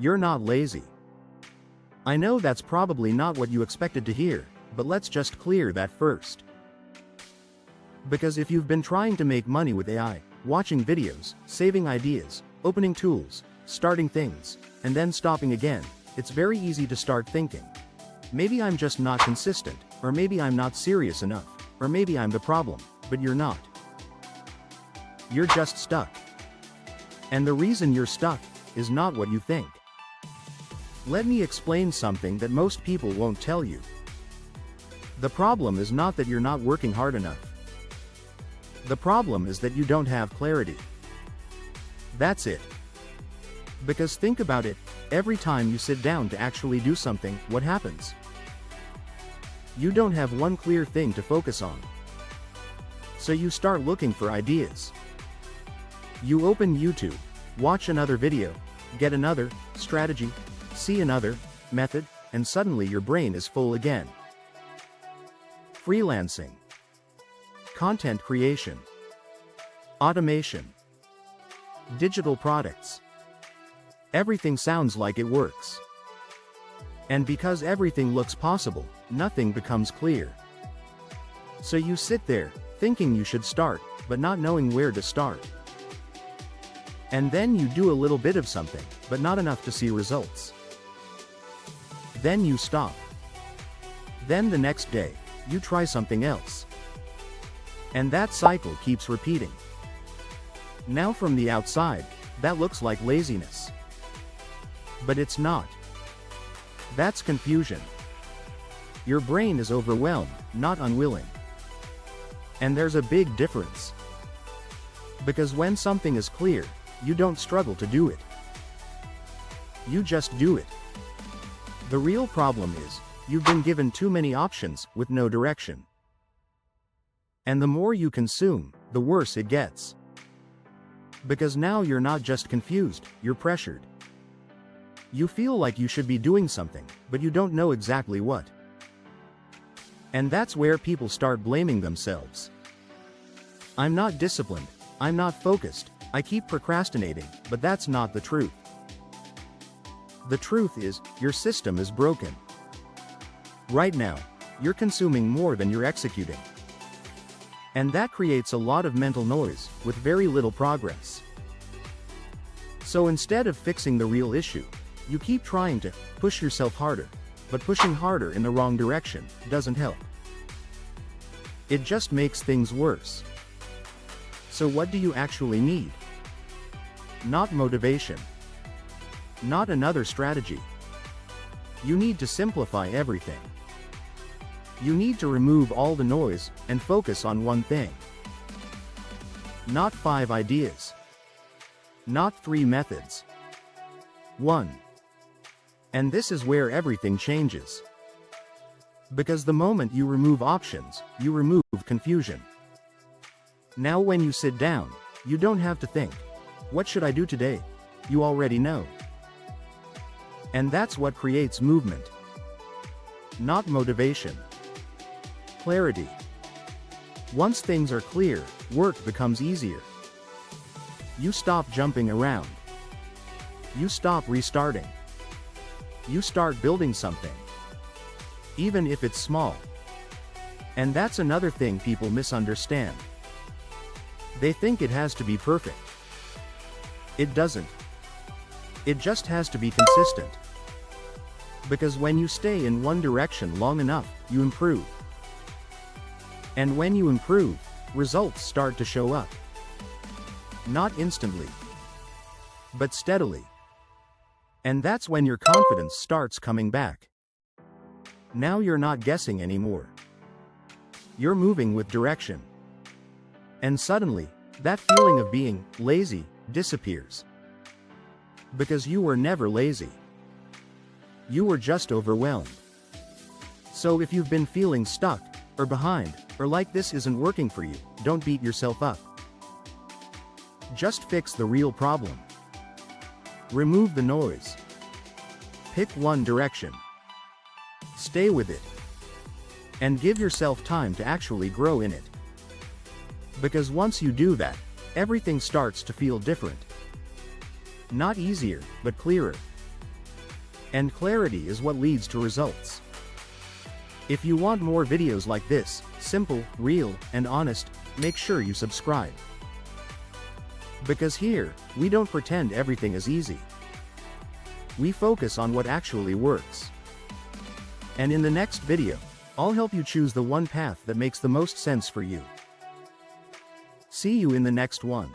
You're not lazy. I know that's probably not what you expected to hear, but let's just clear that first. Because if you've been trying to make money with AI, watching videos, saving ideas, opening tools, starting things, and then stopping again, it's very easy to start thinking, maybe I'm just not consistent, or maybe I'm not serious enough, or maybe I'm the problem, but you're not. You're just stuck. And the reason you're stuck is not what you think. Let me explain something that most people won't tell you. The problem is not that you're not working hard enough. The problem is that you don't have clarity. That's it. Because think about it, every time you sit down to actually do something, what happens? You don't have one clear thing to focus on. So you start looking for ideas. You open YouTube, watch another video, get another strategy, see another method, and suddenly your brain is full again. Freelancing, content creation, automation, digital products. Everything sounds like it works. And because everything looks possible, nothing becomes clear. So you sit there, thinking you should start, but not knowing where to start. And then you do a little bit of something, but not enough to see results. Then you stop. Then the next day, you try something else. And that cycle keeps repeating. Now from the outside, that looks like laziness. But it's not. That's confusion. Your brain is overwhelmed, not unwilling. And there's a big difference. Because when something is clear, you don't struggle to do it. You just do it. The real problem is, you've been given too many options with no direction. And the more you consume, the worse it gets. Because now you're not just confused, you're pressured. You feel like you should be doing something, but you don't know exactly what. And that's where people start blaming themselves. I'm not disciplined, I'm not focused, I keep procrastinating, but that's not the truth. The truth is, your system is broken. Right now, you're consuming more than you're executing. And that creates a lot of mental noise, with very little progress. So instead of fixing the real issue, you keep trying to push yourself harder, but pushing harder in the wrong direction doesn't help. It just makes things worse. So what do you actually need? Not motivation. Not another strategy. You need to simplify everything. You need to remove all the noise and focus on one thing. Not 5 ideas. Not 3 methods. 1. And this is where everything changes. Because the moment you remove options, you remove confusion. Now when you sit down, you don't have to think, what should I do today? You already know. And that's what creates movement. Not motivation. Clarity. Once things are clear, work becomes easier. You stop jumping around. You stop restarting. You start building something. Even if it's small. And that's another thing people misunderstand. They think it has to be perfect. It doesn't. It just has to be consistent. Because when you stay in one direction long enough, you improve. And when you improve, results start to show up. Not instantly, but steadily. And that's when your confidence starts coming back. Now you're not guessing anymore. You're moving with direction. And suddenly, that feeling of being lazy disappears. Because you were never lazy. You were just overwhelmed. So if you've been feeling stuck, or behind, or like this isn't working for you, don't beat yourself up. Just fix the real problem. Remove the noise. Pick one direction. Stay with it. And give yourself time to actually grow in it. Because once you do that, everything starts to feel different. Not easier, but clearer. And clarity is what leads to results. If you want more videos like this, simple, real, and honest, make sure you subscribe. Because here, we don't pretend everything is easy. We focus on what actually works. And in the next video, I'll help you choose the one path that makes the most sense for you. See you in the next one.